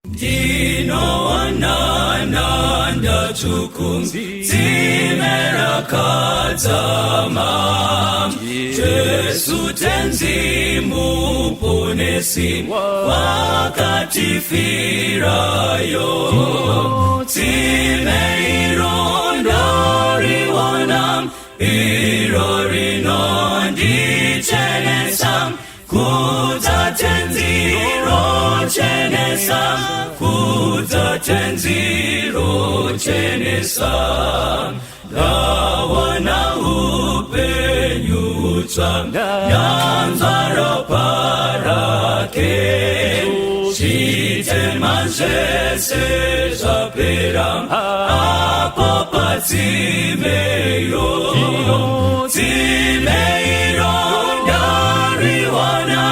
Dino wanananda tukum Zimera katama Jesu tenzi muponesi Wakati firayo Zimeironda riwanam Irori nondi chenesam Kuta tenziro chenesam Kuta tenziro chenesam Gawana upenyutsam Nyanzara parake Shitemanjese zaperam Apopazimeyo Zimeiro Dariwana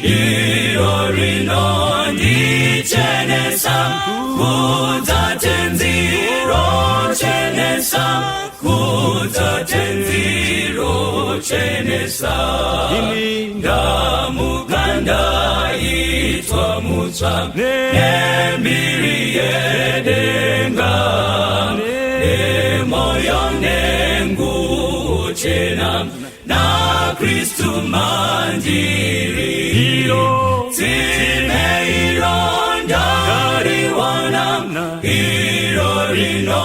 Irorino Ni chenesam Kuta tenziro chenesam Kuta tenziro chenesam Gamuganda itwa mutsam Nembiri yedenga Nemoyo nengu chenam Na Kristu mandiri Zimeironda riwanam Irorino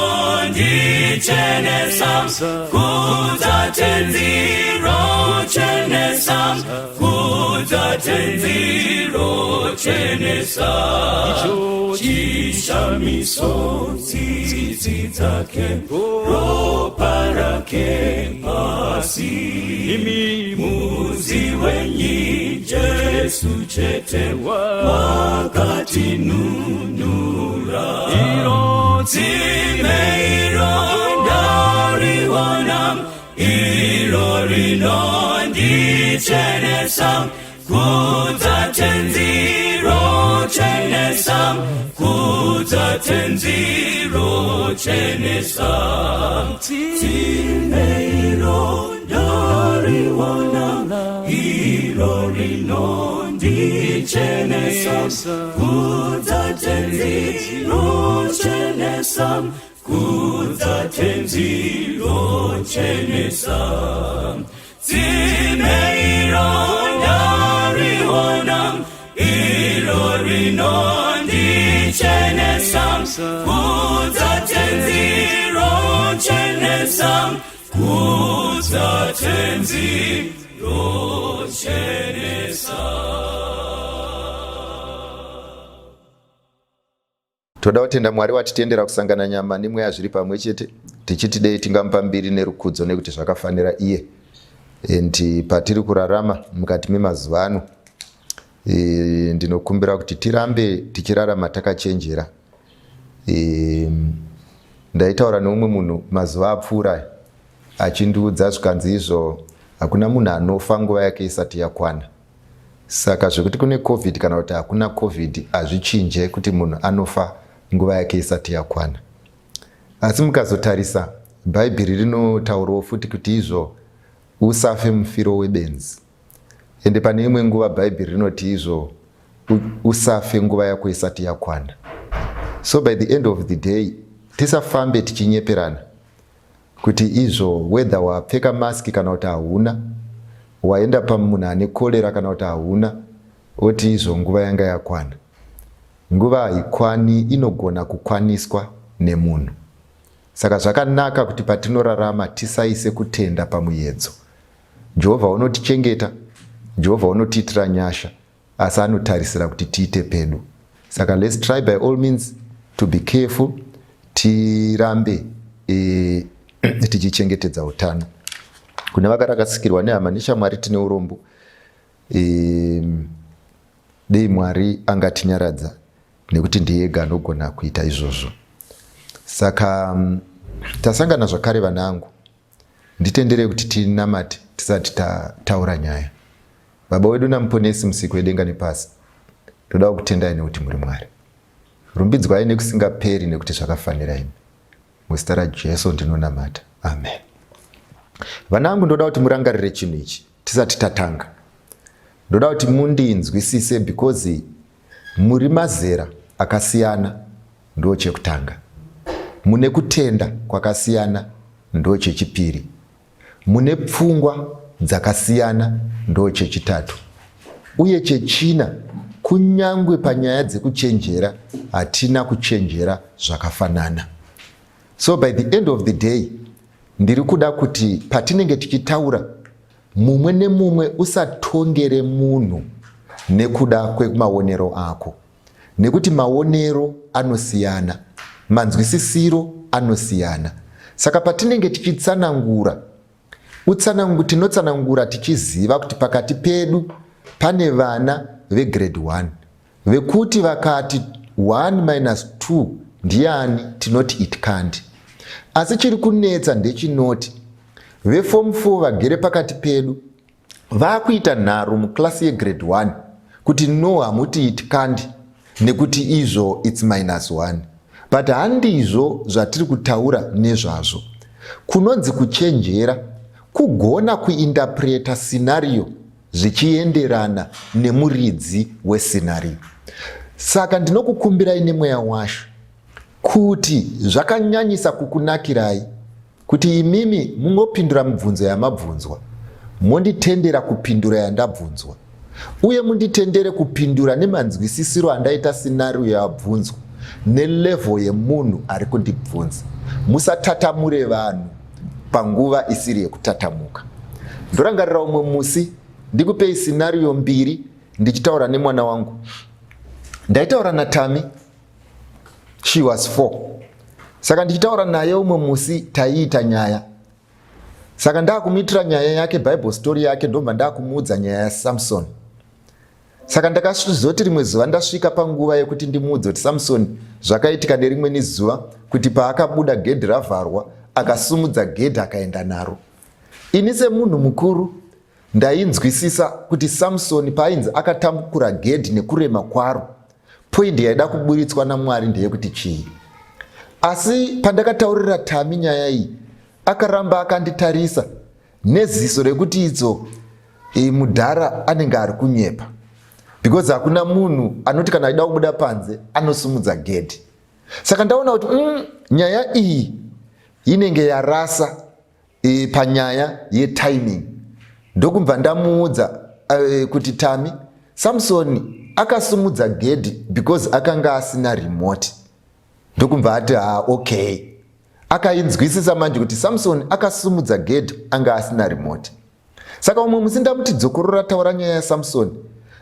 ndi chenesam Kuta tenziro chenesam Kuta tenziro chenesam Chishamiso zake Ropa rake pasi Muzi wenyi Jesu chete Wakati nunura Zimeironda riwanam Irorino ndi chenesam Kuta tenziro chenesam Kuta tenziro chenesam Zimeironda riwanam Irorino ndi chenesam Kuta tenziro chenesam Kuta tenziro chenesam Zimeironda riwanam Irorino ndi chenesam Kuta tenziro chenesam Kuta tenziro chenesam. Toda kutenda Mwari watitendera kusangana nyama nimweya zviri pamwe chete tichiti dei tingamupa mbiri nerukudzo nekuti zvakafanira iye. Ndi patiri kurarama mukati memazuva ano ndinokumbira kuti tirambe tichirarama takachenjera. Ndaitaura neumwe munhu mazuva apfuura achindiudza zvikanzi izvo hakuna munhu anofa nguva yake isati yakwana. Saka zvekuti kune covid kana kuti hakuna covid hazvichinje kuti munhu anofa nguva yake isati yakwana. Asi mukazotarisa bhaibheri rinotaurawo futi kuti izvo usafe mufiro webenzi. Ende pane imwe nguva bhaibheri rinoti izvo usafe nguva yako isati yakwana. So by the end of the day tisafambe tichinyeperana kuti izvo whether wapfeka maski kana kuti hauna, waenda pamunhu ane kolera kana kuti hauna, oti izvo nguva yanga yakwana. Nguva haikwani, inogona kukwaniswa nemunhu. Saka zvakanaka kuti patinorarama tisaise kutenda pamuyedzo. Jehovha unotichengeta, Jehovha unotiitira nyasha, asi anotarisira kuti tiite pedu. Saka let's try by all means to be careful, tirambe tichichengetedza utano. Kune vakarakasikirwa nehama neshamwari tine urombo, dei Mwari angatinyaradza nekuti ndiye ega anogona kuita izvozvo. Saka tasangana zvakare vanangu, nditenderei kuti tinamate tisati taura nyaya. Baba wedu namuponesi musiki wedenga nepasi, toda kutendai nekuti muri Mwari. Rumbidzwai nekusingaperi nekuti zvakafanira imi. Muzita raJesu ndinonamata. Amen. Vanangu, ndoda kuti murangarire chinhu ichi tisati tatanga. Ndoda kuti mundinzwisise because muri mazera akasiyana ndo chekutanga, mune kutenda kwakasiyana ndo chechipiri, mune pfungwa dzakasiyana ndo chechitatu, uye chechina, kunyangwe panyaya dzekuchenjera hatina kuchenjera zvakafanana. So by the end of the day, ndiri kuda kuti patinenge tichitaura, mumwe nemumwe usatongere munhu nekuda kwemaonero ako, nekuti maonero anosiyana, manzwisisiro anosiyana. Saka patinenge tichitsanangura, tinotsanangura tichiziva kuti pakati pedu pane vana vegrade 1 vekuti vakati 1 - 2 ndiani, tinoti it can't. Asi chiri kunetsa ndechinoti veform 4 vagere pakati pedu vakuita nharo muklasi yegrade 1 kuti no, hamuti it can't nekuti izvo it's -1. But handizvo zvatiri kutaura nezvazvo. Kunonzi kuchenjera kugona kuinterpreta scenario zvichienderana nemuridzi wescenario. Saka ndinokukumbirai nemweya washo kuti zvakanyanyisa kukunakirai kuti imimi mungopindura mibvunzo yamabvunzwa, monditendera kupindura yandabvunzwa, uye munditendere kupindura nemanzwisisiro andaita scenario yabvunzwa nelevel yemunhu ari kundibvunza. Musatatamure vanhu panguva isiri yekutatamuka. Ndorangarira umwe musi ndikupei scenario 2 ndichitaura nemwana wangu. Ndaitaura naTami, she was 4. Saka ndichitaura naye umwe musi taiita nyaya. Saka ndakumitira nyaya yake, Bible story yake, ndomba ndakumuudza nyaya yaSamson. Saka ndakazoti rimwe zuva ndasvika panguva yekuti ndimuudze kuti Samson zvakaitika nerimweni zuva kuti paakabuda gedhi ravharwa akasumudza gedhi akaenda naro. Ini semunhu mukuru ndainzwisisa kuti Samson paainzi akatambukura gedhi nekurema kwaro, poindi yaida kuburitswa naMwari ndeyekuti chii. Asi pandakataurira Tami nyaya iyi, akaramba akanditarisa neziso rekuti idzo mudhara anenge ari kunyepa, because hakuna munhu anoti kana aida kubuda panze anosumudza gedhi. Saka ndaona kuti nyaya iyi inenge yarasa panyaya yetiming. Ndokubva ndamuudza kuti Tami, Samson akasumudza gedhi because akanga asina remote. Ndokubva ati okay. Akainzwisisa manje kuti Samson akasumudza gedhi anga asina remote. Saka umwe musi ndamuti dzokorora taura nyaya yaSamson.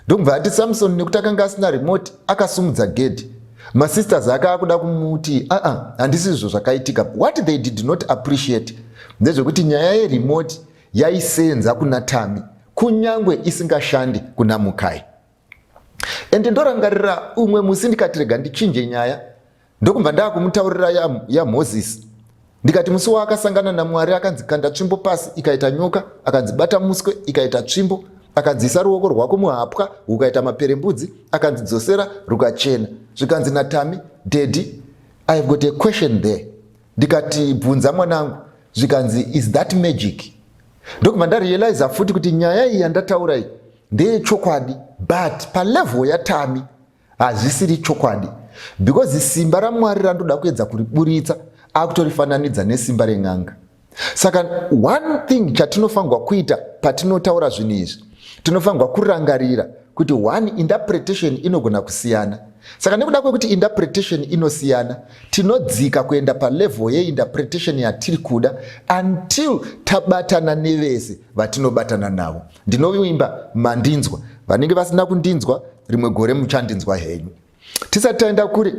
Ndokubva ati Samson nekuti akanga asina remote akasumudza gedhi. Masisters akakuda kumuti handisi izvo zvakaitika. What they did not appreciate ndezvekuti nyaya yeremote yaisenza kuna Tami kunyangwe isingashandi kuna Mukai. Ende ndorangarira umwe musi ndikati rega ndichinje nyaya, ndokubva ndakumutaurira yaMoses. Ndikati musi waakasangana naMwari akanzi kanda tsvimbo pasi ikaita nyoka, akanzi bata muswe ikaita tsvimbo, akanzisa ruoko rwako muhapwa ukaita maperembudzi, akanzidzosera rukachena. Zvikanzi naTami, Daddy, I've got a question there. Ndikati bvunza mwanangu. Zvikanzi, is that magic? Ndokubva ndarealiza futi kuti nyaya iyi yandataura iyi ndeyechokwadi, but palevel yaTami hazvisiri chokwadi, because simba raMwari randoda kuedza kuriburitsa akutorifananidza nesimba ren'anga. Saka one thing chatinofanirwa kuita patinotaura zvinhu izvi, tinofanirwa kurangarira kuti one interpretation inogona kusiyana. Saka nekuda kwekuti interpretation inosiyana, tinodzika kuenda palevel yeinterpretation yatiri kuda until tabatana nevese vatinobatana navo. Ndinovimba mandinzwa, vanenge vasina kundinzwa rimwe gore muchandinzwa henyu. Tisati taenda kure,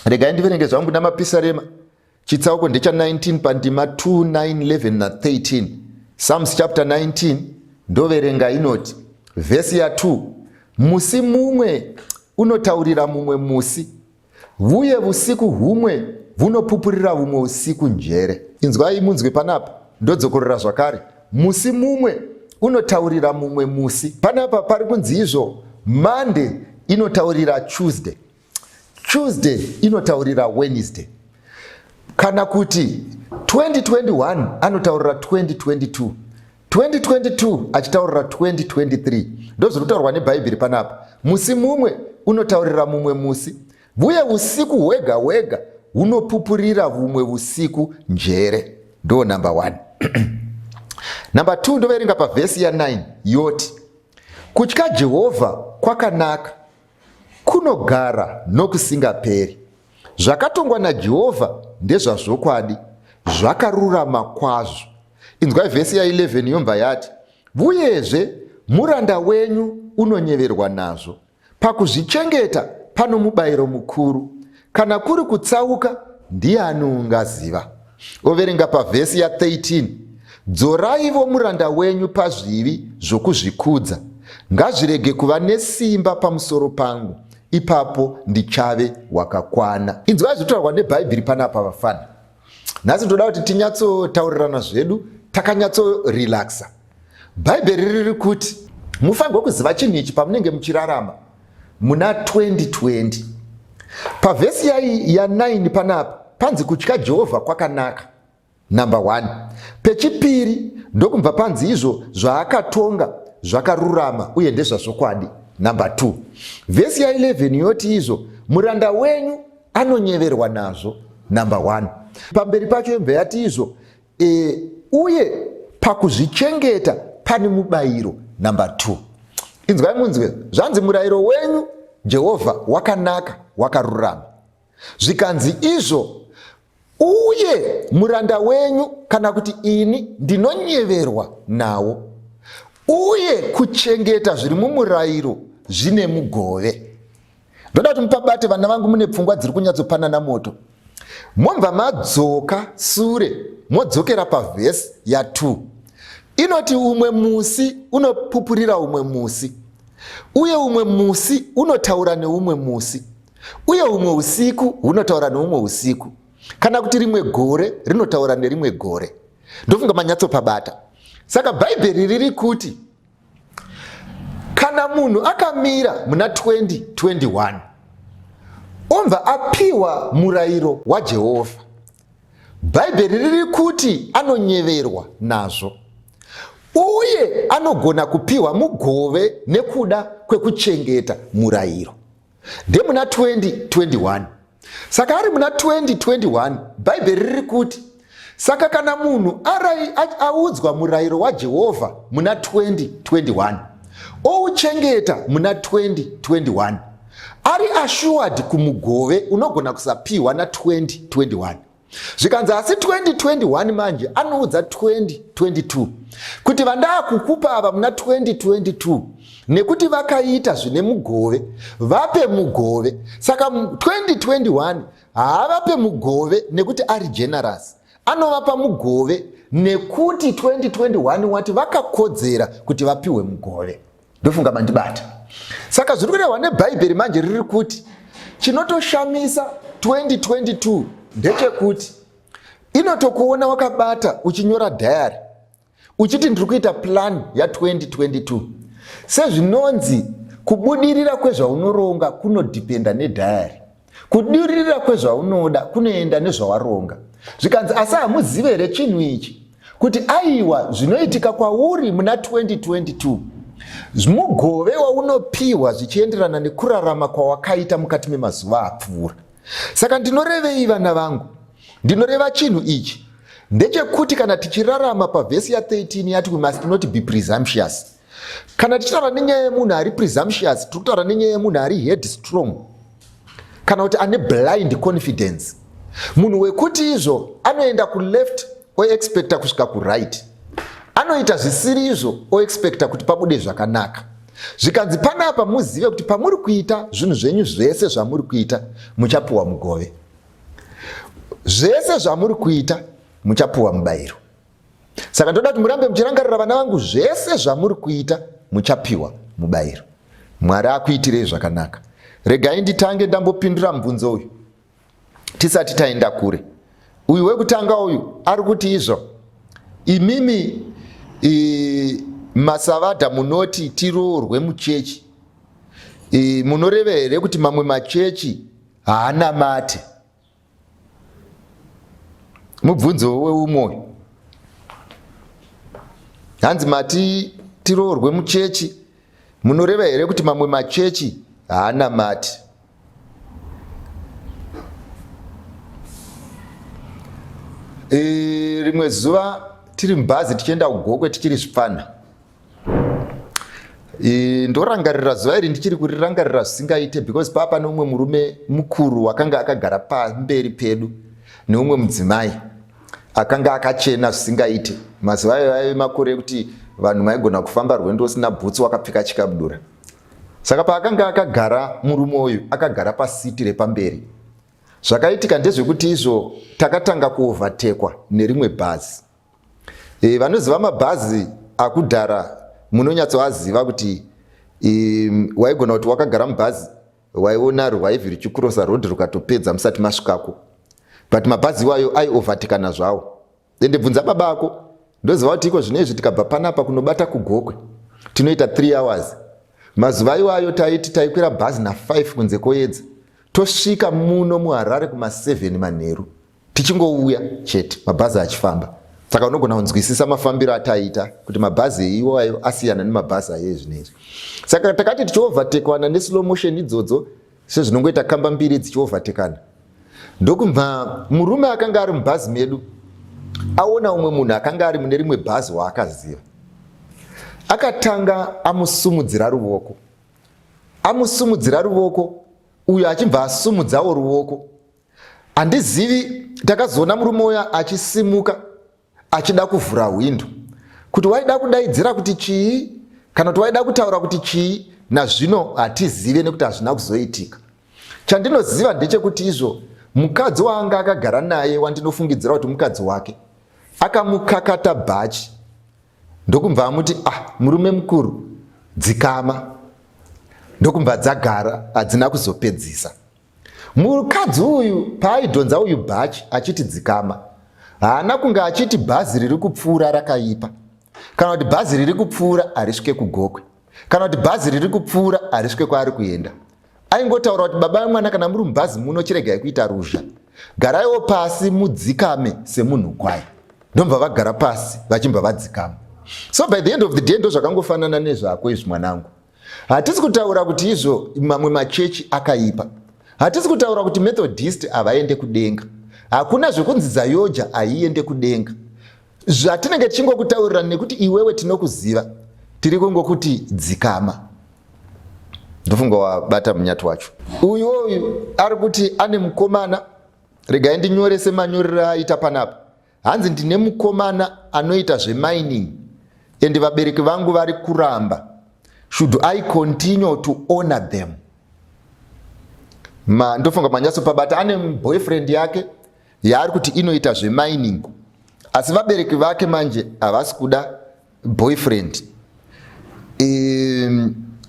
regai ndiverenge zvangu namapisarema. Chitsauko ndecha 19 pandima 2, 9, 11 na 13. Psalms chapter 19 ndoverenga inoti, vesi ya 2, musi mumwe unotaurira mumwe musi, vuye vusiku humwe vunopupurira vumwe usiku njere. Inzwai munzwe panapa, ndodzokorera zvakare. Musi mumwe unotaurira mumwe musi. Panapa pari kunzi izvo, Monday inotaurira Tuesday, Tuesday inotaurira Wednesday. Kana kuti 2021 anotaurira 2022, 2022 achitaurira 2023. Ndozviri kutaurwa neBhaibheri panapa. Musi mumwe unotaurira mumwe musi, uye usiku hwega hwega hunopupurira humwe usiku njere. Ndo number 1. Number 2 ndoverenga pavhesi ya9 yoti, kutya Jehovha kwakanaka, kunogara nokusingaperi. Zvakatongwa naJehovha ndezvazvokwadi, zvakarurama kwazvo. Inzwai vhesi ya11 yobva yati, uyezve muranda wenyu unonyeverwa nazvo. Pakuzvichengeta pano mubayiro mukuru, kana kuri kutsauka ndiani ungaziva. Overenga pavhesi ya13, dzoraivo muranda wenyu pazvivi zvokuzvikudza, ngazvirege kuva nesimba pamusoro pangu, ipapo ndichave wakakwana. Inzwai zvinotaurwa nebhaibheri panapa vafana. Nhasi ndoda kuti tinyatsotaurirana zvedu takanyatsorelaxa. Bhaibheri riri kuti mufanirwa kuziva chinhu ichi pamunenge muchirarama muna 2020. Pavhesi ya9 panapa panzi kutya Jehovha kwakanaka, number 1. Pechipiri ndokubva panzi izvo zvaakatonga zvakarurama uye ndezvazvokwadi, number 2. Vhesi ya11 yoti izvo muranda wenyu anonyeverwa nazvo, number 1. Pamberi pacho yobva yati izvo uye pakuzvichengeta pane mubayiro, number 2. Inzwai munzwe, zvanzi murayiro wenyu Jehovha wakanaka wakarurama. Zvikanzi izvo uye muranda wenyu, kana kuti ini ndinonyeverwa nawo, uye kuchengeta zviri mumurayiro zvine mugove. Ndoda kuti mupabate vana vangu, mune pfungwa dziri kunyatsopanana moto. Momva madzoka sure, modzokera pavhesi ya2. Inoti umwe musi unopupurira umwe musi, uye umwe musi unotaura neumwe musi, uye umwe usiku hunotaura neumwe usiku, kana kuti rimwe gore rinotaura nerimwe gore. Ndofunga manyatsopabata. Saka bhaibheri riri kuti kana munhu akamira muna 2021 obva apiwa murayiro waJehovha, bhaibheri riri kuti anonyeverwa nazvo, uye anogona kupiwa mugove nekuda kwekuchengeta murayiro. Ndemuna 2021. Saka ari muna 2021 bhaibheri riri kuti saka kana munhu audzwa murayiro waJehovha muna 2021 ouchengeta muna 2021, ari assured kumugove unogona kusapiwa na 2021. Zvikanzi asi 2021 manje anoudza 2022 kuti vandaa kukupa ava muna 2022 nekuti vakaita zvine mugove, vape mugove. Saka 2021 haavape mugove nekuti ari generous, anovapa mugove nekuti 2021 wati vakakodzera kuti vapiwe mugove. Ndofunga mandibata. Saka zviri kurehwa nebhaibheri manje riri kuti chinotoshamisa 2022 ndechekuti inotokuona wakabata uchinyora diary uchiti ndiri kuita plan ya2022. Sezvinonzi kubudirira kwezvaunoronga kunodhipenda nediary, kubudirira kwezvaunoda kunoenda nezvawaronga. Zvikanzi asi hamuzive here chinhu ichi kuti aiwa zvinoitika kwauri muna 2022 mugove waunopiwa zvichienderana nekurarama kwawakaita mukati memazuva apfuura. Saka ndinorevei vana vangu? Ndinoreva chinhu ichi ndechekuti kana tichirarama pavhesi ya13 yati we must not be presumptuous. Kana tichitaura nenyaya yemunhu ari presumptuous, tiri kutaura nenyaya yemunhu ari headstrong, kana kuti ane blind confidence. Munhu wekuti izvo anoenda kuleft oexpecta kusvika kuright, anoita zvisiri izvo oexpecta kuti pabude zvakanaka. Zvikanzi panapa muzive kuti pamuri kuita zvinhu zvenyu zvese zvamuri kuita muchapiwa mugove, zvese zvamuri kuita muchapiwa mubayiro. Saka ndoda kuti murambe muchirangarira vana vangu, zvese zvamuri kuita muchapiwa mubayiro. Mwari akuitirei zvakanaka. Regai nditange ndambopindura mubvunzo uyu tisati taenda kure. Uyu wekutanga uyu ari kuti izvo imimi masavadha munoti tiroorwe muchechi, munoreva here kuti mamwe machechi haana mate? Mubvunzo weumwe. Hanzi mati tiroorwe muchechi, munoreva here kuti mamwe machechi haana mate? Rimwe zuva tiri mubhazi tichienda kuGokwe tichiri zvipfana, ndorangarira zuva iri ndichiri kurirangarira zvisingaite, because papa pane umwe murume mukuru wakanga akagara pamberi pedu neumwe mudzimai akanga akachena zvisingaite. Mazuva ayo aive makore ekuti vanhu maigona kufamba rwendo usina bhutsu wakapfeka chikabudura. Saka paakanga akagara murume uyu akagara pasiti repamberi, zvakaitika ndezvekuti izvo takatanga kuovatekwa nerimwe bhazi. Vanoziva mabhazi akudhara munonyatsoaziva kuti waigona kuti wakagara mubhazi waiona rwaivhi ruchikurosa rodhi rukatopedza musati masvikako, but mabhazi iwayo aiovatekana zvawo. Ndebvunza baba ako, ndoziva kuti iko zvinezvi tikabva panapa kunobata kuGokwe tinoita 3 hours. Mazuva iwayo taiti taikwira bhazi na5 kunze koedza, tosvika muno muHarare kuma7 manheru tichingouya chete, mabhazi achifamba. Saka unogona kunzwisisa mafambiro ataita kuti mabhazi iwayo asiyana nemabhazi aizvinezvi. Saka takati tichiovatekwana neslow motion idzodzo sezvinongoita kamba mbiri dzichiovatekana, ndokubva murume akanga ari mubhazi medu aona umwe munhu akanga ari mune rimwe bhazi waakaziva, akatanga amusumudzira ruoko, uyo achibva asumudzawo ruoko. Handizivi, takazoona murume uya achisimuka achida kuvhura hwindo, kuti waida kudaidzira kuti chii kana kuti waida kutaura kuti chii, nazvino hatizive nekuti hazvina kuzoitika. Chandinoziva ndechekuti izvo mukadzi waanga akagara naye, wandinofungidzira kuti mukadzi wake, akamukakata bhachi ndokubva amuti murume mukuru dzikama, ndokubva dzagara hadzina kuzopedzisa. Mukadzi uyu paaidhonza uyu bhachi achiti dzikama, haana kunge achiti bhazi riri kupfuura rakaipa, kana kuti bhazi riri kupfuura harisvike kuGokwe, kana kuti bhazi riri kupfuura harisvike kwaari kuenda. Aingotaura kuti baba vemwana, kana muri mubhazi muno chiregai kuita ruzha, garaiwo pasi mudzikame semunhu kwai. Ndomva vagara pasi vachimbva vadzikama. So by the end of the day ndozvakangofanana nezvako izvi mwanangu. Hatisi kutaura kuti izvo mamwe machechi akaipa, hatisi kutaura kuti Methodist havaende kudenga, hakuna zvekunzi Zayoja haiende kudenga. Zvatinenge tichingokutaurira nekuti iwewe tinokuziva, tiri kungokuti dzikama. Ndofunga wabata munyato wacho. Uyu ari kuti ane mukomana, regai ndinyorese manyorero aita panapa. Hanzi ndine mukomana anoita zvemining, and vabereki vangu vari kuramba. Should I continue to honor them? Ndofunga manyaso pabata ane boyfriend yake yaari kuti inoita zvemining, asi vabereki vake manje havasi kuda boyfriend.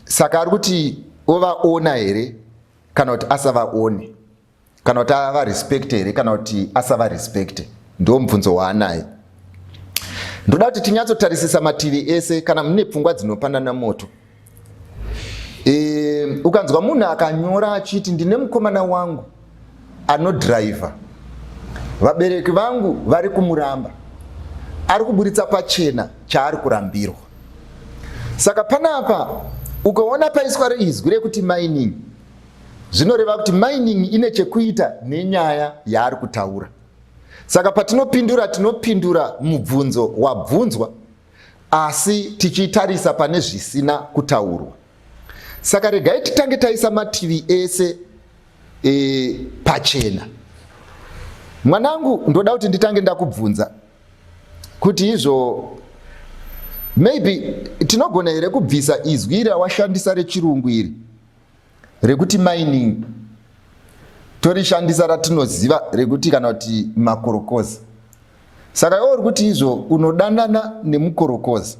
Saka ari kuti ovaona here kana kuti asavaone, kana kuti ava respect here kana kuti asava respect. Ndo mubvunzo waanaye. Ndoda kuti tinyatsotarisisa mativi ese kana mune pfungwa dzinopanana moto. Ukanzwa munhu akanyora achiti ndine mukomana wangu anodhiraivha, vabereki vangu vari kumuramba, ari kuburitsa pachena chaari kurambirwa. Saka panapa ukaona paiswa reizwi rekuti mining, zvinoreva kuti mining ine chekuita nenyaya yaari kutaura. Saka tinopindura mubvunzo wabvunzwa, asi tichitarisa pane zvisina kutaurwa. Saka regai titange taisa mativi ese pachena. Mwanangu, ndoda kuti nditange ndakubvunza kuti izvo maybe tinogona here kubvisa izwi rawashandisa rechirungu iri rekuti mining, torishandisa ratinoziva rekuti kana kuti makorokoza. Saka iwo uri kuti izvo unodanana nemukorokoza.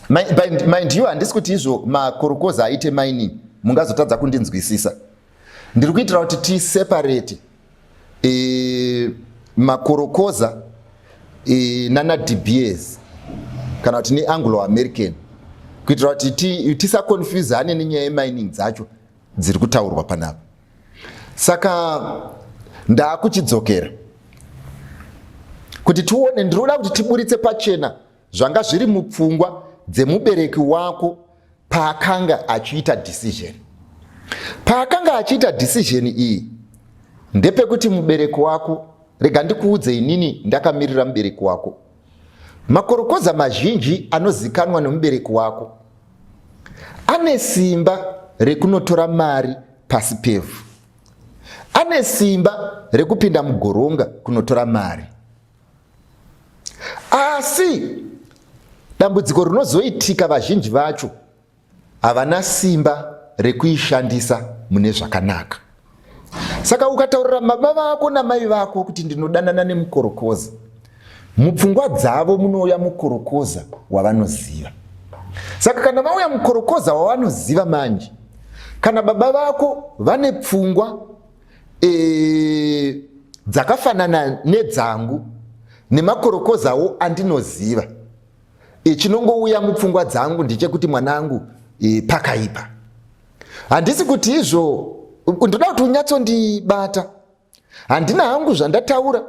Mind you, handisi kuti izvo makorokoza aite mining mungazotadza kundinzwisisa. Ndiri kuitira kuti tiseparate makorokoza nana DBS kana kuti neAnglo American, kuitira kuti tisakonfuzane nenyaya yemining dzacho dziri kutaurwa panapa. Saka ndaakuchidzokera kuti tione, ndiroda kuti tiburitse pachena zvanga zviri mupfungwa dzemubereki wako paakanga achiita decision. Paakanga achiita decision iyi ndepekuti mubereki wako rega ndikuudze inini ndakamirira mubereki wako. Makorokoza mazhinji anozikanwa nemubereki wako ane simba rekunotora mari pasi pevhu, ane simba rekupinda mugoronga kunotora mari. Asi dambudziko rinozoitika vazhinji vacho havana simba rekuishandisa mune zvakanaka. Saka ukataurira baba vako namai vako kuti ndinodanana nemukorokoza, mupfungwa dzavo munouya mukorokoza wavanoziva. Saka kana vauya mukorokoza wavanoziva manje, kana baba vako vane pfungwa dzakafanana nedzangu nemakorokozawo andinoziva, chinongouya mupfungwa dzangu ndechekuti mwanangu pakaipa. Handisi kuti izvo ndoda kuti unyatsondibata. Handina hangu zvandataura,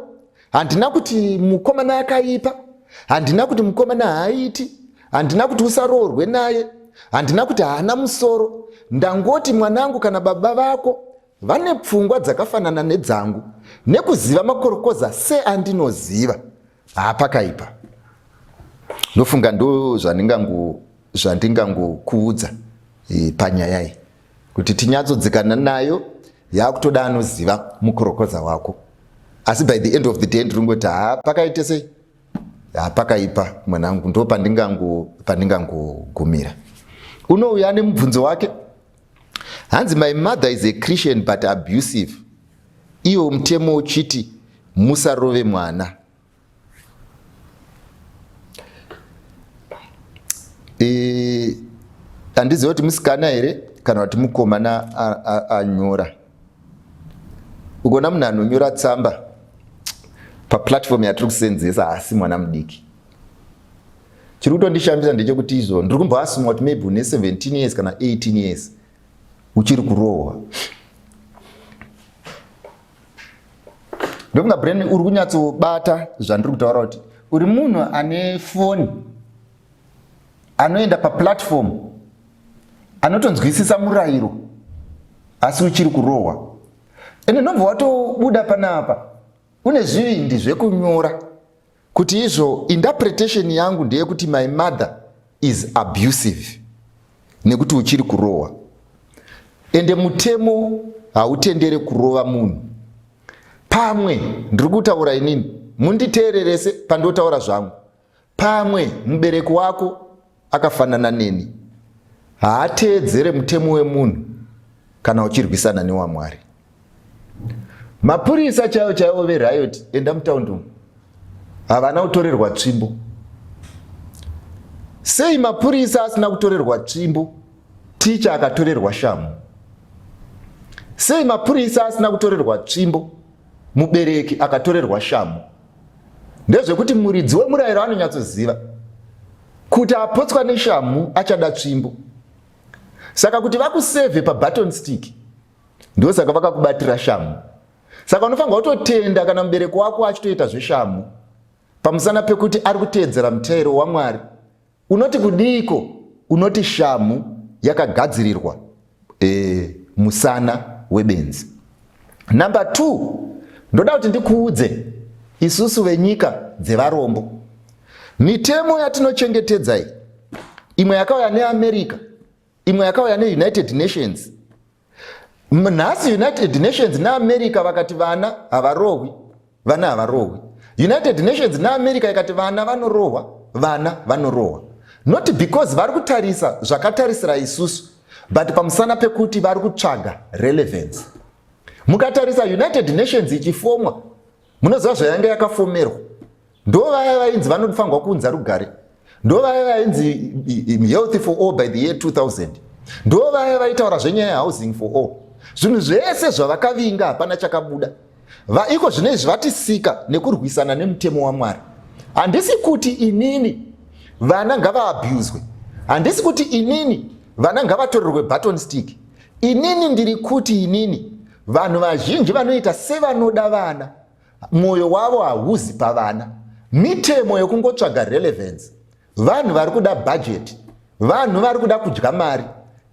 handina kuti mukomana akaipa, handina kuti mukomana haaiti, handina kuti usaroorwe naye, handina kuti haana musoro. Ndangoti mwanangu, kana baba vako vane pfungwa dzakafanana nedzangu nekuziva makorokoza seandinoziva, haapakaipa. Ndofunga ndo zvandingangokuudza panyaya iyi, kuti tinyatsodzikana nayo yakutoda anoziva mukorokoza wako. Asi by the end of the day ndinongoti pakaite sei, pakaipa mwanangu, ndo pandingangogumira. Unouya nemubvunzo wake, hanzi my mother is a Christian but abusive. Iyo mutemo uchiti musarove mwana. Handiziva kuti musikana here kana kuti mukomana anyora. Ugona munhu anonyora tsamba paplatform yatiri kusenzesa asi mwana mudiki. Chiri kutondishambisa ndechekuti izvo ndiri kumboasumwa kuti maybe une 17 years kana 18 years uchiri kurohwa. Ndokunga brain uri kunyatsobata zvandiri kutaura kuti uri munhu ane foni, anoenda paplatform, anotonzwisisa murayiro, asi uchiri kurohwa. Ende nobva watobuda panapa une zvivindi zvekunyora kuti izvo interpretation yangu ndeyekuti my mother is abusive nekuti uchiri kurohwa. Ende mutemo hautendere kurova munhu. Pamwe ndiri kutaura inini, munditeererese pandotaura zvangu. Pamwe mubereki wako akafanana neni, haateedzere mutemo wemunhu kana uchirwisana newaMwari. Mapurisa chaivo veriot enda mutaundi umu havana kutorerwa tsvimbo. Sei mapurisa asina kutorerwa tsvimbo, ticha akatorerwa shamu? Sei mapurisa asina kutorerwa tsvimbo, mubereki akatorerwa shamu? Ndezvekuti muridzi wemurayiro anonyatsoziva kuti apotswa neshamu achada tsvimbo. Saka kuti vakusevhe pabutton stick, ndosaka vakakubatira shamu. Saka unofanirwa kutotenda kana mubereki wako achitoita zveshamu pamusana pekuti ari kuteedzera mutero waMwari. Unoti kudiko? Unoti shamu yakagadzirirwa musana webenzi. Number 2, ndoda kuti ndikuudze isusu venyika dzevarombo, mitemo yatinochengetedza iyi, imwe yakauya neAmerica, imwe yakauya neUnited Nations. Nhasi United Nations naAmerica vakati vana havarohwi, vana havarohwi. United Nations naAmerica ikati vana vanorohwa, vana vanorohwa. Not because vari kutarisa zvakatarisira isusu, but pamusana pekuti vari kutsvaga relevance. Mukatarisa United Nations ichifomwa, munoziva zvayanga yakafomerwa. Ndo vaya vainzi vanofanirwa kunza rugare, ndo vaya vainzi health for all by the year 2000, ndo vaya vaitaura zvenyaya yehousing for all. Zvinhu zvese zvavakavinga hapana chakabuda. Iko zvinezvi vatisika nekurwisana nemutemo waMwari. Handisi kuti inini vana ngavaabuswe, handisi kuti inini vana ngavatorerwe button stick. Inini ndiri kuti inini vanhu vazhinji vanoita sevanoda vana, mwoyo wavo hauzi pavana. Mitemo yekungotsvaga relevance. Vanhu vari kuda budget, vanhu vari kuda kudya mari,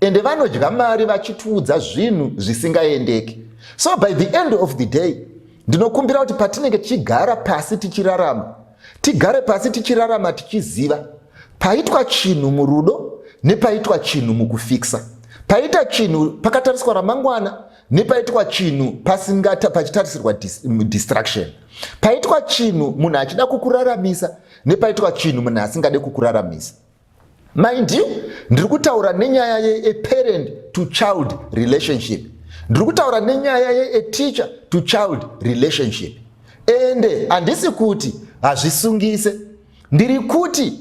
ende vanodya mari vachitiudza zvinhu zvisingaendeki. So by the end of the day, ndinokumbira kuti patinenge tichigara pasi tichirarama, tigare pasi tichirarama tichiziva paitwa chinhu murudo nepaitwa chinhu mukufikisa, paita chinhu pakatariswa ramangwana nepaitwa chinhu pachitarisirwa distraction, paitwa chinhu munhu achida kukuraramisa nepaitwa chinhu munhu asingade kukuraramisa. Mind you, ndiri kutaura nenyaya ye-parent to child relationship, ndiri kutaura nenyaya ye-teacher to child relationship, ende handisi kuti hazvisungise, ndiri kuti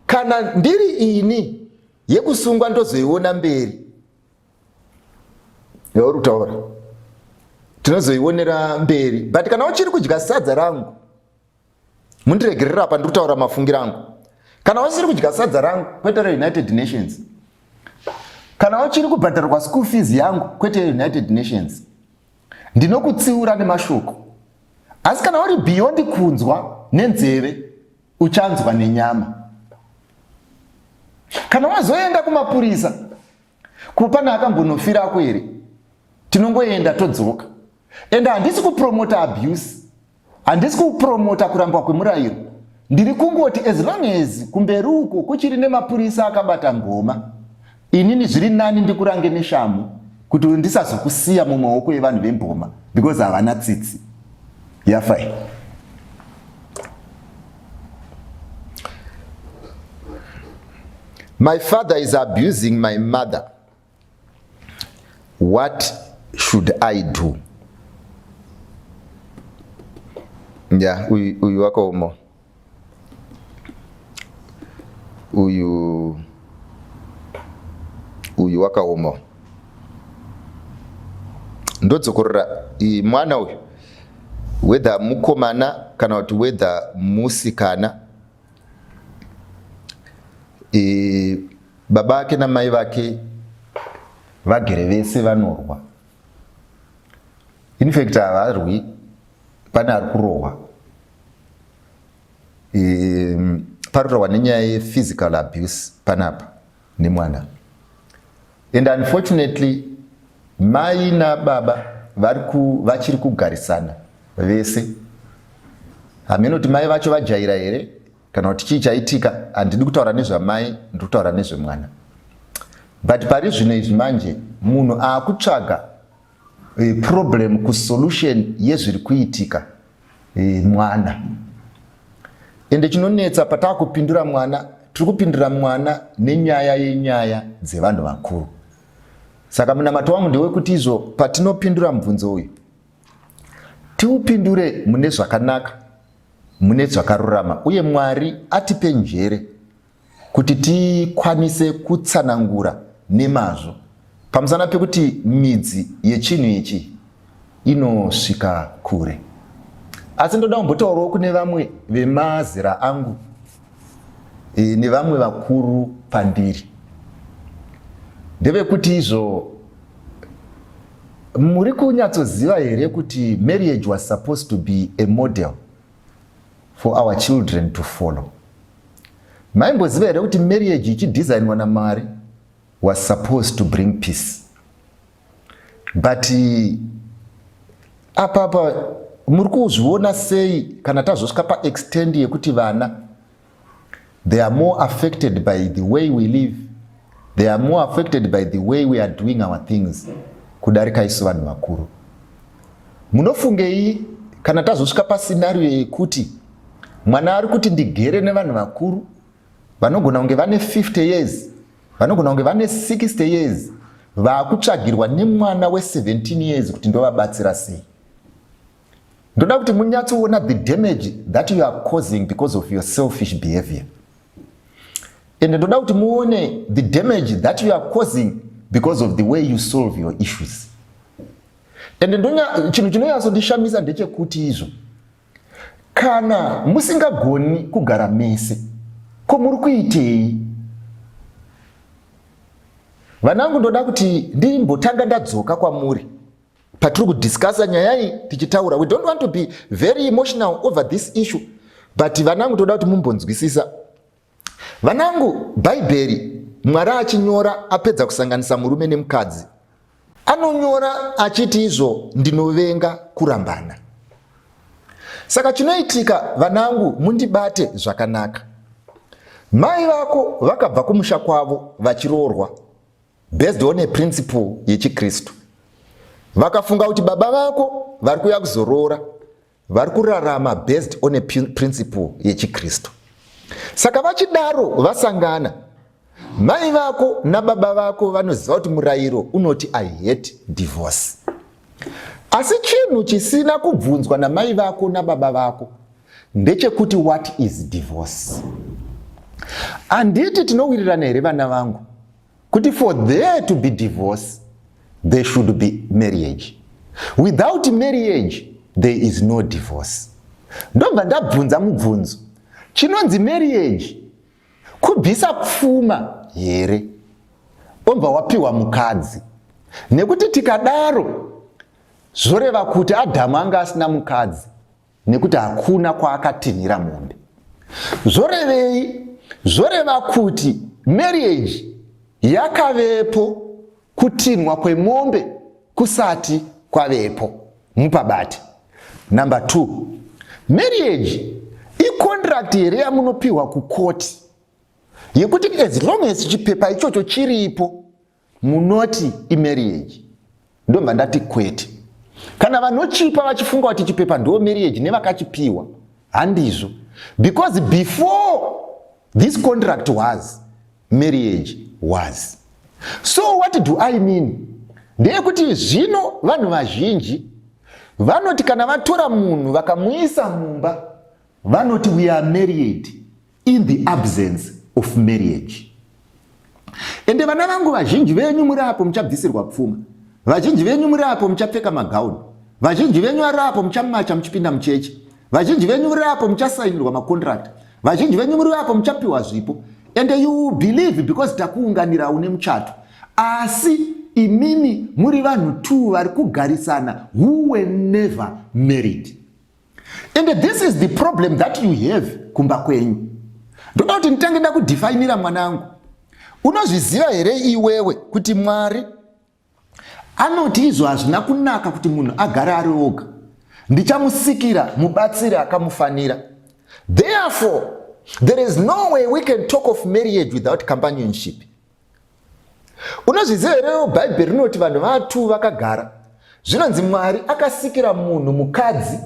kana ndiri ini yekusungwa ndozoiona mberi, yauri kutaura tinozoionera mberi, but kana uchiri kudya sadza rangu, mundiregerera apa ndiri kutaura mafungiro angu, kana uchiri kudya sadza rangu kwete reUnited Nations, kana uchiri kubhadharwa school fees yangu kwete reUnited Nations, ndinokutsiura nemashoko. Asi kana uri beyond kunzwa nenzeve, uchanzwa nenyama. Kana wazoenda kumapurisa kupana akambonofira ako here, tinongoenda todzoka. Ende handisi kupromota abuse, handisi kupromota kurambwa kwemurayiro, ndiri kungoti as long as kumberi uko kuchiri nemapurisa akabata ngoma, inini zviri nani ndikurange neshamu kuti ndisazokusiya mumaoko evanhu vemboma because havana tsitsi. Yafai. My father is abusing my mother. What should I do? Yeah, uyu wakaoma. Uyu wakaoma. Ndodzokorera mwana uyu, whether mukomana kana kuti whether musikana, baba vake namai vake vagere vese vanorwa. In fact havarwi, pane ari kurohwa. Parohwa nenyaya ye-physical abuse panapa nemwana. And unfortunately mai nababa vachiri kugarisana vese. Hamene kuti mai vacho vajaira here kana kuti chii chaitika, handidi kutaura nezvamai, ndiri kutaura nezvemwana. But pari zvino izvi manje munhu akutsvaga problem kusolution yezviri kuitika mwana. Ende chinonetsa patakupindura mwana, tiri kupindura mwana nenyaya dzevanhu vakuru. Saka munamato wangu ndewekuti izvo patinopindura mubvunzo uyu, tiupindure mune zvakanaka, mune zvakarurama, uye Mwari atipe njere kuti tikwanise kutsanangura nemazvo pamusana pekuti midzi yechinhu ichi inosvika kure. Asi ndoda kumbotaurawo kune vamwe vemazera angu nevamwe vakuru pandiri, ndevekuti izvo muri kunyatsoziva here kuti marriage was supposed to be a model for our children to follow. Maimboziva here kuti marriage ichidesignwa naMwari was supposed to bring peace. But apa muri kuzviona sei kana tazosvika paextend yekuti vana they are more affected by the way we live, they are more affected by the way we are doing our things kudarika isu vanhu vakuru. Munofungei kana tazosvika pascenario yekuti mwana ari kuti ndigere nevanhu vakuru vanogona kunge vane 50 years, vanogona kunge vane 60 years, vakutsvagirwa nemwana we17 years kuti ndovabatsira sei? Ndoda kuti munyatsoona the damage that you are causing because of your selfish behavior. And ndoda kuti muone the damage that you are causing because of the way you solve your issues. And chinhu chinonyatsonishamisa ndechekuti izvo, kana musingagoni kugara mese, ko muri kuitei? Vanangu, ndoda kuti ndimbotanga ndadzoka kwamuri patiri kudiscussa nyaya iyi tichitaura. We don't want to be very emotional over this issue, but vanangu, ndoda kuti mumbonzwisisa. Vanangu, Bhaibheri Mwari achinyora apedza kusanganisa murume nemukadzi, anonyora achiti izvo ndinovenga kurambana. Saka chinoitika vanangu, mundibate zvakanaka. Mai vako vakabva kumusha kwavo vachiroorwa based on a principle yechiKristu. Vakafunga kuti baba vako vari kuya kuzoroora vari kurarama based on a principle yechiKristu. Saka vachidaro vasangana, mai vako nababa vako vanoziva kuti murayiro unoti I hate divorce. Asi chinhu chisina kubvunzwa namai vako nababa vako ndechekuti what is divorce. Handiti tinowirirana here vana vangu kuti for there to be divorce there should be marriage. Without marriage there is no divorce. Ndobva ndabvunza mubvunzo, chinonzi marriage kubvisa pfuma here obva wapiwa mukadzi? Nekuti tikadaro zvoreva kuti Adhamu anga asina mukadzi nekuti hakuna kwaakatinhira mombe. Zvorevei? Zvoreva kuti marriage yakavepo kutinhwa kwemombe kusati kwavepo mupabati. Number 2, marriage icontract here yamunopiwa kukoti yekuti as long as chipepa ichocho chiripo munoti imarriage. Ndomba ndati kwete. Kana vanochipa vachifunga kuti chipepa ndo marriage nevakachipiwa, handizvo. Because before this contract was, marriage was. So what do I mean? Ndeyekuti zvino vanhu vazhinji vanoti kana vatora munhu vakamuisa mumba vanoti we are married in the absence of marriage. Ende vana vangu vazhinji venyu muri apo muchabvisirwa pfuma, vazhinji venyu muri apo muchapfeka magauni, vazhinji venyu vari apo muchamacha muchipinda muchechi, vazhinji venyu muri apo muchasainirwa makontrakt, vazhinji venyu muri apo muchapiwa zvipo. And you believe because takuunganira une muchato. Asi imimi muri vanhu 2 vari kugarisana who were never married. And this is the problem that you have kumba kwenyu. Ndoda kuti nditange ndakudefinira mwanangu. Unozviziva here iwewe kuti Mwari anoti izvo hazvina kunaka kuti munhu agare ari oga, ndichamusikira mubatsiri akamufanira. Therefore, there is no way we can talk of marriage without companionship. Unozviziva here Bible rinoti vanhu vatu vakagara. Zvinonzi Mwari akasikira munhu mukadzi,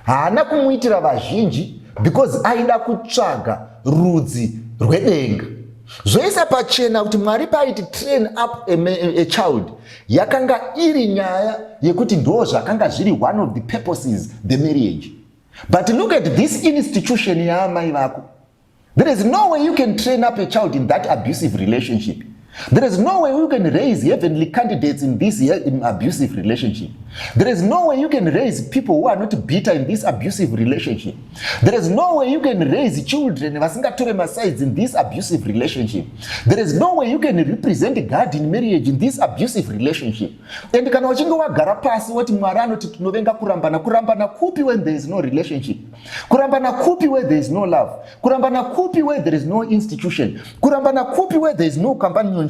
haana kumuitira vazhinji because aida kutsvaga rudzi rwedenga. Zvoisa pachena kuti Mwari paiti train up a child yakanga iri nyaya yekuti ndo zvakanga zviri one of the purposes the marriage. But look at this institution yaamai vako. There is no way you can train up a child in that abusive relationship. There is no way you can raise heavenly candidates in this abusive relationship. There is no way you can raise people who are not bitter in this abusive relationship. There is no way you can raise children vasingatore masides in this abusive relationship. There is no way you can represent God in marriage in this abusive relationship. And kana uchinge wagara pasi woti Mwari anoti tinovenga kurambana. Kurambana kupi when there is no relationship? Kurambana kupi where there is no love? Kurambana kupi where there is no institution? Kurambana kupi where there is no companion?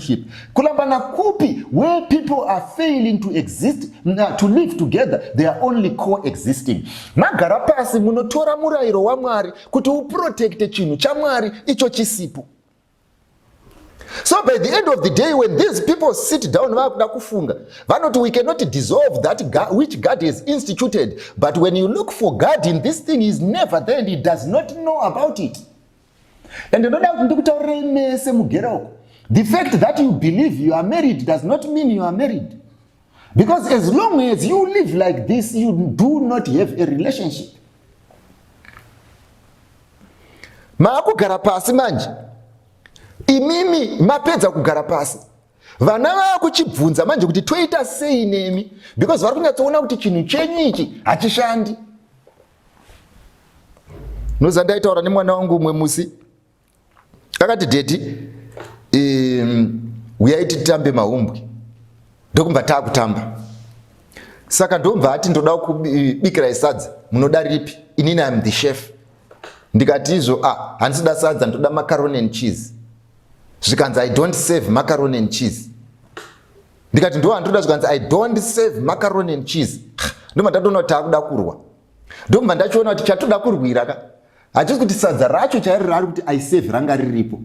Kulambana kupi where people are failing to exist, to live together, they are only coexisting. Magara pasi munotora murayiro wa Mwari kuti uprotecte chinhu cha Mwari icho chisipo. So by the end of the day, when these people sit down vakuda kufunga vanoti we cannot dissolve that God, which God has instituted, but when you look for God in this thing, he is never there and he does not know about it. And ndoda kuti ndikutaurire mese mugeroko. The fact that you believe you are married does not mean you are married. Because as long as you live like this, you do not have a relationship. Maakugara pasi manje. Imimi mapedza kugara pasi. Vana vakuchibvunza manje kuti toita sei nemi because vari kunyatsoona kuti chinhu chenyu ichi hachishandi. Noza ndaitaura nemwana wangu umwe musi. Akati dedi uyai titambe mahumbwe. Ndokumva taakutamba. Saka ndomva ati ndoda kubikira sadza. Munoda ripi? Inini I am the chef. Ndikati izvo handisida sadza ndoda macaroni and cheese. Zvikanzi I don't serve macaroni and cheese. Ndikati ndo handoda zvikanzi I don't serve macaroni and cheese. Ndoma ndatoona kuti taakuda kurwa. ndomba ndachiona kuti chatoda kurwira hachisi kuti sadza racho chairi rari kuti aisave ranga riripo,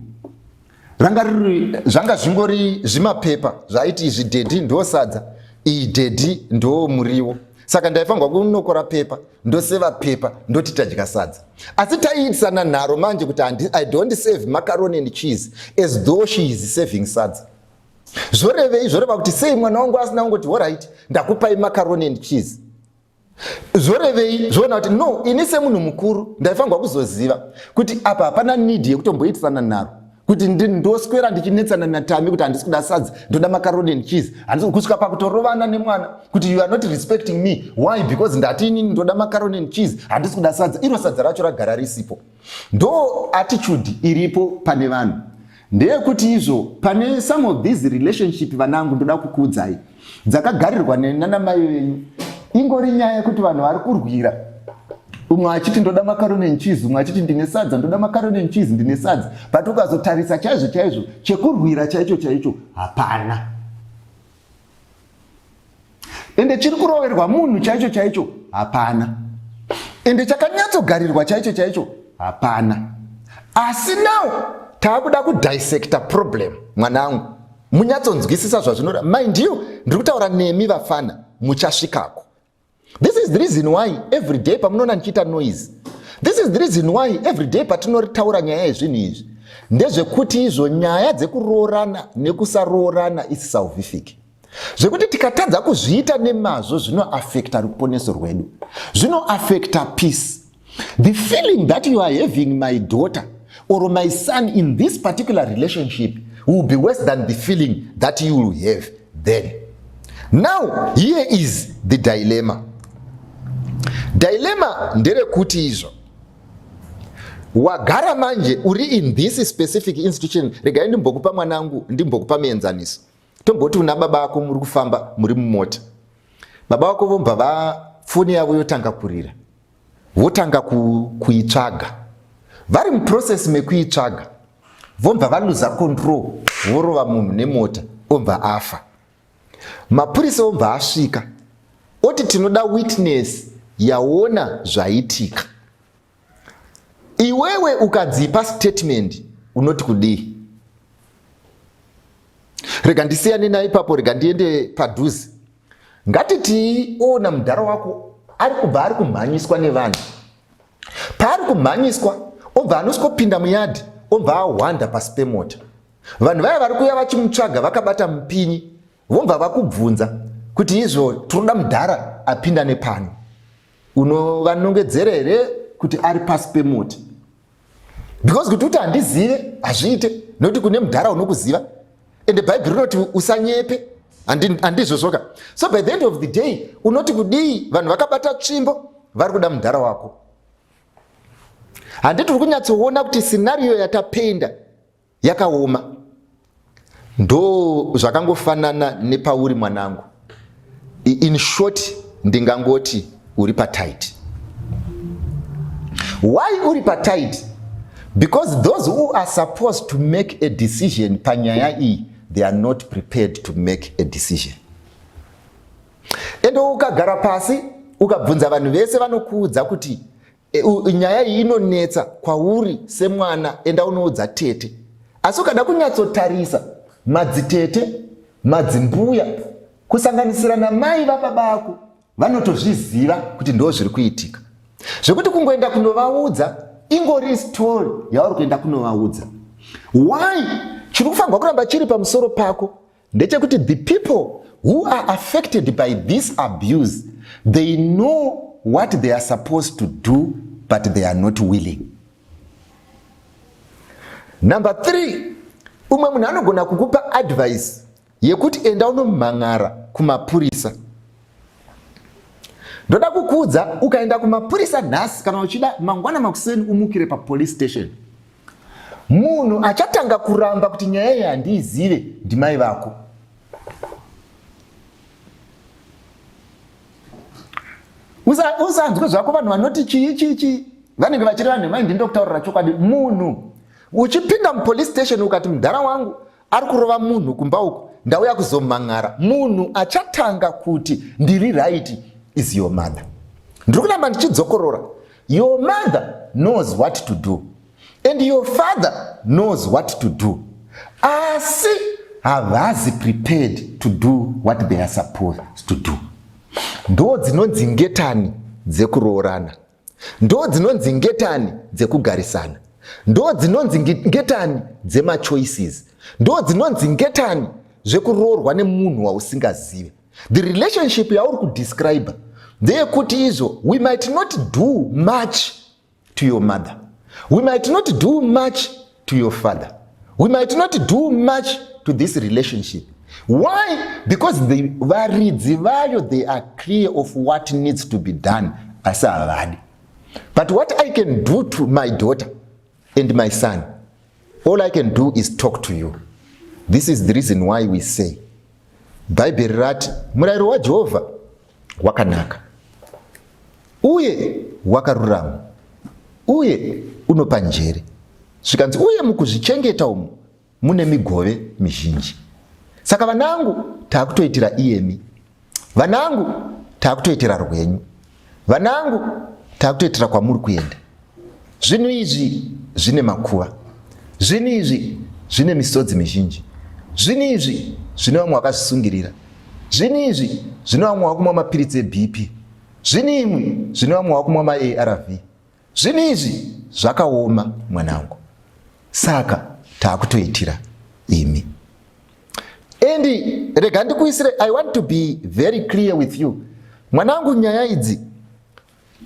zvanga zvingori zvimapepa zvaiti izvi dhedhi ndo sadza, iyi dhedhi ndo muriwo. Saka ndaifanirwa kunokora pepa ndoseva pepa ndoti tadya sadza. Asi taiitisana nharo manje kuti I don't save macaroni and cheese as though she is saving sadza. Zvorevei zvoreva kuti sei mwana wangu asina kungoti alright ndakupai macaroni and cheese. Zvorevei zvoona kuti no, ini semunhu mukuru ndaifanirwa kuzoziva kuti apa hapana need yekutomboitisana nharo kuti ndoswera ndichinetsana natami kuti handisi kuda sadza ndoda macaroni and cheese, handisi kusvika pakutorovana nemwana kuti you are not respecting me. Why? Because ndati inini ndoda macaroni and cheese handisi kuda sadza. Iro sadza racho ragara risipo. Ndo attitude iripo pane vanhu. Ndeyekuti izvo pane some of these relationship vanangu ndoda kukuudzai dzakagarirwa nana mai venyu ingori nyaya yekuti vanhu vari kurwira, umwe achiti ndoda macaroni and cheese, umwe achiti ndine sadza ndoda macaroni and cheese ndine sadza, but ukazotarisa chaizvo chekurwira chaicho hapana. Ende chiri kuroverwa munhu chaicho hapana. Ende chakanyatsogarirwa chaicho hapana. Asi now taakuda kudissecta problem mwanangu, munyatsonzwisisa zvazvinora. Mind you, ndiri kutaura nemi vafana muchasvikako. This is the reason why every day pamunoona nichiita noise. This is the reason why every day patinotaura nyaya yezvinhu izvi ndezvekuti izvo nyaya dzekuroorana nekusaroorana isi salvific. Zvekuti tikatadza kuzviita nemazvo zvinoaffecta ruponeso rwedu, zvinoaffecta peace. The feeling that you are having, my daughter or my son, in this particular relationship will be worse than the feeling that you will have then. Now, here is the dilemma. Dilemma nderekuti izvo wagara manje uri in this specific institution. Regai ndimbokupa mwanangu, ndimbokupa muenzaniso. Tomboti una baba vako muri kufamba muri mumota, baba vako vomba foni yavo yotanga kurira, votanga kuitsvaga. Vari muprocess mekuitsvaga vomba valuza control, vorova munhu nemota omba afa. Mapurisa omba asvika oti tinoda witness yaona zvaitika. Iwewe ukadzipa statement unoti kudii? Rega ndisiyane naye ipapo, rega ndiende padhuze. Ngatiti ona mudhara wako ari kubva ari kumhanyiswa nevanhu. Paari kumhanyiswa obva anosvika muyadhi obva ahwanda pasi pemota. Vanhu vaya vari kuuya vachimutsvaga vakabata mupinyi vomba vakubvunza kuti izvo tinoda mudhara apinda nepano, vanongedzera here kuti ari pasi pemota? Because kuti handizive hazviite, nokuti kune mudhara unokuziva. Ende Bhaibheri rinoti usanyepe, handizvozvoka. So by the end of the day unoti kudii? Vanhu vakabata tsvimbo vari kuda mudhara wako. Handiti uri kunyatsoona kuti scenario yatapenda yakaoma. Ndo zvakangofanana nepauri mwanangu. In short ndingangoti uri patight. Why uri patight? Because those who are supposed to make a decision panyaya iyi, they are not prepared to make a decision. Endo ukagara pasi ukabvunza vanhu vese vanokuudza kuti nyaya iyi inonetsa kwauri semwana, enda unoudza tete. Asi ukada kunyatsotarisa madzitete, madzimbuya, kusanganisira namai vababa vako, vanotozviziva kuti ndo zviri kuitika. Zvekuti kungoenda kunovaudza ingori story yauri kuenda kunovaudza. Why? Chiri kufanirwa kuramba chiri pamusoro pako ndechekuti the people who are affected by this abuse, they know what they are supposed to do, but they are not willing. Number 3, umwe munhu anogona kukupa advice yekuti enda unomhang'ara kumapurisa. Ndoda kukuudza ukaenda kumapurisa nhasi kana uchida mangwana makuseni umukire papolice station, munhu achatanga kuramba kuti nyaya iyi handiizive ndimai vako. Usanzwe zvako vanhu vanoti chii vanenge vachiri vanhu mai ndinoda kutaurira chokwadi. Munhu uchipinda mupolice station ukati mudhara wangu ari kurova munhu kumba uko, ndauya kuzomhang'ara, munhu achatanga kuti ndiri right is your mother. Ndiri kuramba ndichidzokorora. Your mother knows what to do and your father knows what to do. Asi havazi prepared to do what they are supposed to do. Ndo dzinonzi ngetani dzekuroorana. Ndo dzinonzi ngetani dzekugarisana. Ndo dzinonzi ngetani dzemachoices. Ndo dzinonzi ngetani zvekuroorwa nemunhu wausingazive. The relationship yauri kudescribe ndeyekuti izvo, we might not do much to your mother, we might not do much to your father, we might not do much to this relationship. Why? Because varidzi vayo, they are clear of what needs to be done as a lad. But what I can do to my daughter and my son, all I can do is talk to you. This is the reason why we say Bible rati murayiro waJehovha wakanaka uye wakarurama uye unopa njere. Zvikanzi uye mukuzvichengeta umu mune migove mizhinji. Saka vanangu taakutoitira iyemi, vanangu taakutoitira rwenyu, vanangu taakutoitira kwamuri kuenda. Zvinhu izvi zvine makuva, zvinhu izvi zvine misodzi mizhinji, zvinhu izvi zvine vamwe vakazvisungirira, zvinhu izvi zvine vamwe vakumwa mapiritsi eBP, zvinhu imwe zvine vamwe vakumwa maARV. Zvinhu izvi zvakaoma mwanangu, saka taakutoitira imi. And rega ndikuisire, I want to be very clear with you. Mwanangu, nyaya idzi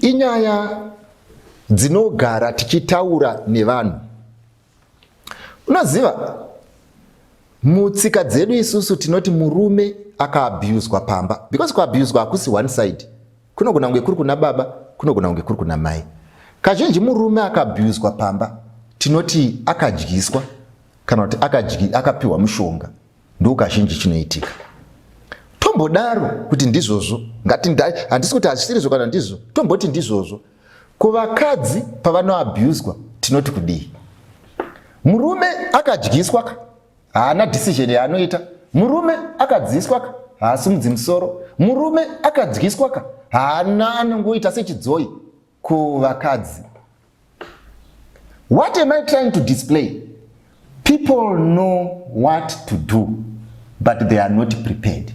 inyaya dzinogara tichitaura nevanhu. Unoziva, mutsika dzedu isusu tinoti murume akaabuswa pamba, because kuabuswa hakusi one side. Kunogona kunge kuri kuna baba, kunogona kunge kuri kuna mai. Kazhinji murume akaabuswa pamba tinoti akadyiswa kana kuti akapiwa mushonga, ndo kazhinji chinoitika. Tombodaro kuti ndizvozvo, handisi kuti hazvisirizvo kana ndizvo, tomboti ndizvozvo. Kuvakadzi pavanoabuswa tinoti kudii? Murume akadyiswa haana decision yaanoita, murume akadziiswa haasimudzi musoro, murume akadyiswa haana anongoita sechidzoi kuvakadzi. What am I trying to display? People know what to do, but they are not prepared.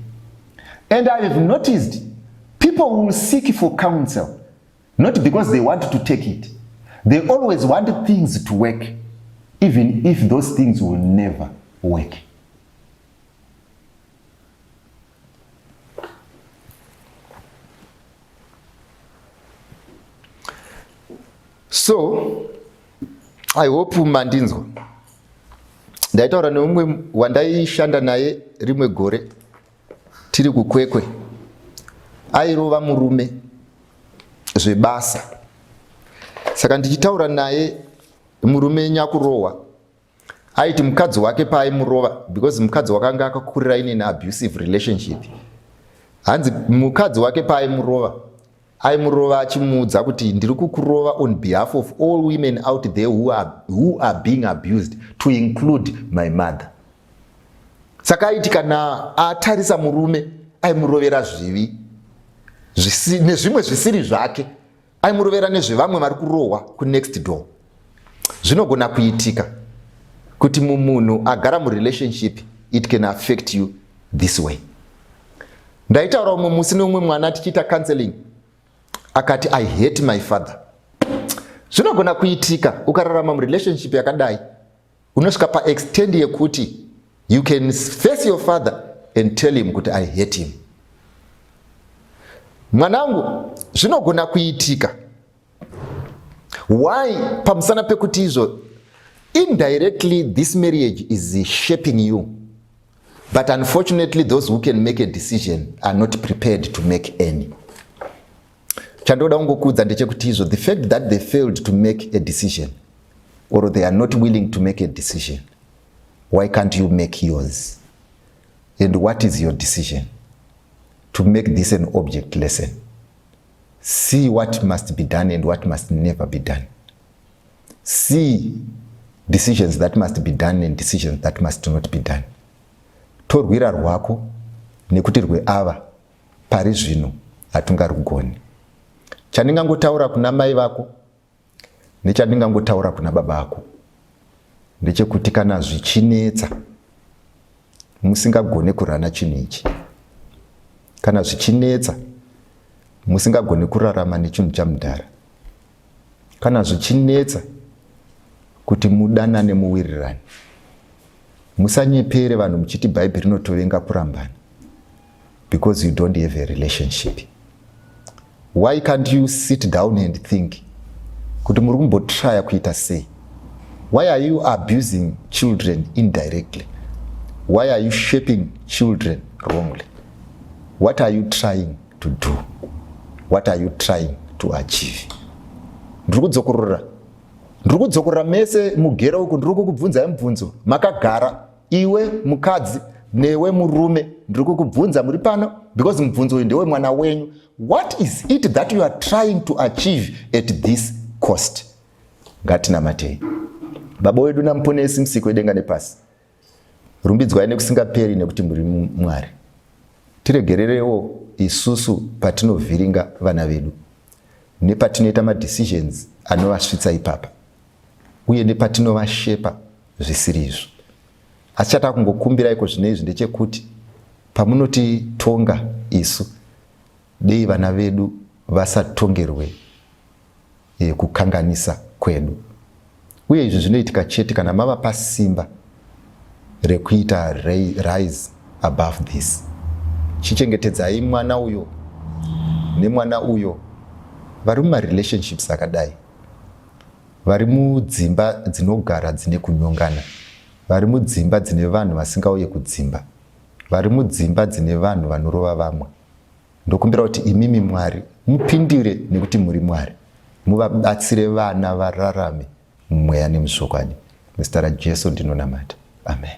And I have noticed people will seek for counsel, not because they want to take it. They always want things to work, even if those things will never work. So, I hope mandinzwa. Ndaitaura neumwe wandaishanda naye rimwe gore tiri kukwekwe. Airova murume zvebasa. Saka ndichitaura naye, murume nyakurohwa, aiti mukadzi wake paaimurova, because mukadzi wakanga akakurira in abusive relationship. Hanzi mukadzi wake paaimurova, aimurova achimuudza kuti ndiri kukurova on behalf of all women out there who are being abused, to include my mother. Saka aiti kana atarisa murume aimurovera zvivi nezvimwe zvisiri zvake, aimurovera nezvevamwe vari kurohwa kunext door. Zvinogona kuitika kuti munhu agara murelationship, it can affect you this way. Ndaitaura umwe musi neumwe mwana tichiita counseling, akati I hate my father. Zvinogona kuitika ukararama murelationship yakadai, unosvika paextend yekuti you can face your father and tell him kuti I hate him. Mwanangu, zvinogona kuitika. Why? Pamusana pekuti izvo, indirectly this marriage is shaping you, but unfortunately those who can make a decision are not prepared to make any. Chandoda ungokuudza ndechekuti izvo, the fact that they failed to make a decision, or they are not willing to make a decision, why can't you make yours? And what is your decision? To make this an object lesson. See what must be done and what must never be done. See decisions that must be done and decisions that must not be done. Torwira rwako nekuti rweava pari zvino hatungarugoni. Chandingangotaura kuna mai vako nechandingangotaura kuna baba vako ndechekuti kana zvichinetsa musingagone kurana chinhu ichi, kana zvichinetsa musingagone kurarama nechinhu chamudhara, kana zvichinetsa kuti mudanane muwirirane, musanyepere vanhu muchiti bhaibheri rinotovenga kurambana because you don't have a relationship. Why can't you sit down and think kuti muri kumbotraya kuita sei? Why are you abusing children indirectly? Why are you shaping children wrongly? What are you trying to do? What are you trying to achieve? Ndiri kudzokorora mese mugera uku, ndiri kukubvunza mubvunzo makagara, iwe mukadzi newe murume, ndiri kukubvunza muri pano because mubvunzo uyu ndewe mwana wenyu. What is it that you are trying to achieve at this cost? Ngatinamatei. Baba wedu namuponesi musiki wedenga nepasi, rumbidzwai nekusingaperi nekuti muri Mwari. Tiregererewo isusu patinovhiringa vana vedu, nepatinoita madecisions anovasvitsa ipapa, uye nepatinovashepa zvisiri izvo. Asi chatakungokumbiraiko zvino izvi ndechekuti pamunotitonga isu, dei vana vedu vasatongerwe kukanganisa kwedu. Uye izvi zvinoitika chete kana mavapa simba rekuita rise above this. Chichengetedzai mwana uyo nemwana uyo vari mumarelationships akadai, vari mudzimba dzinogara dzine kunyongana, vari mudzimba dzine vanhu vasingauye kudzimba, vari mudzimba dzine vanhu vanorova vamwe. Ndokumbira kuti imimi Mwari mupindire nekuti muri Mwari, muvabatsire vana vararame mumweya nemusvokwadi. Muzita raJesu ndinonamata. Amen.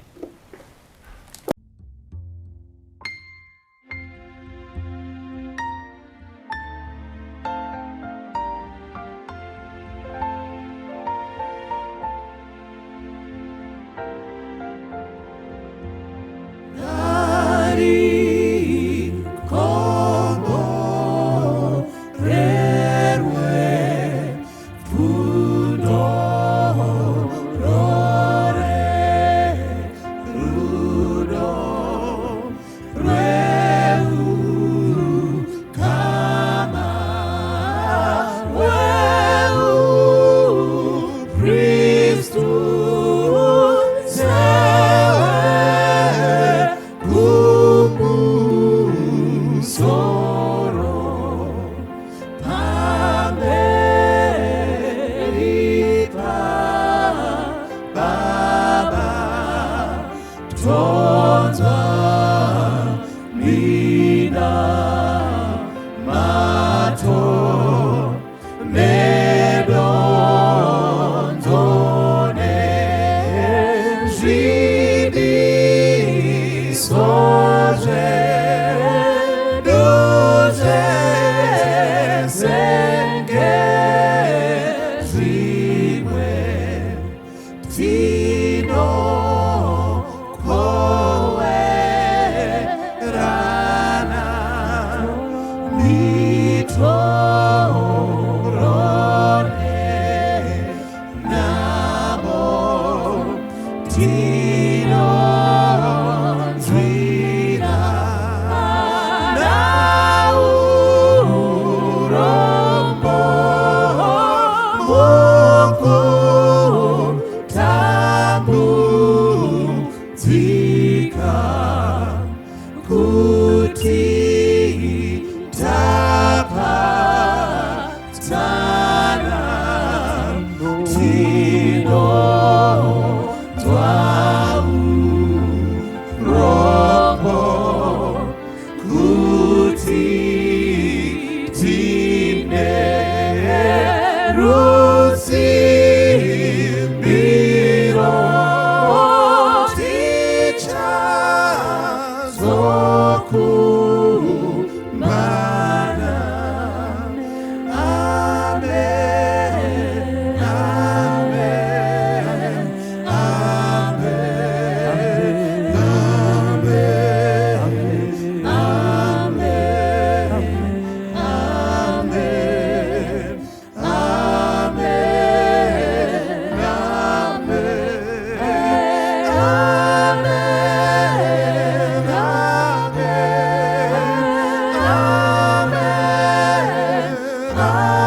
ah.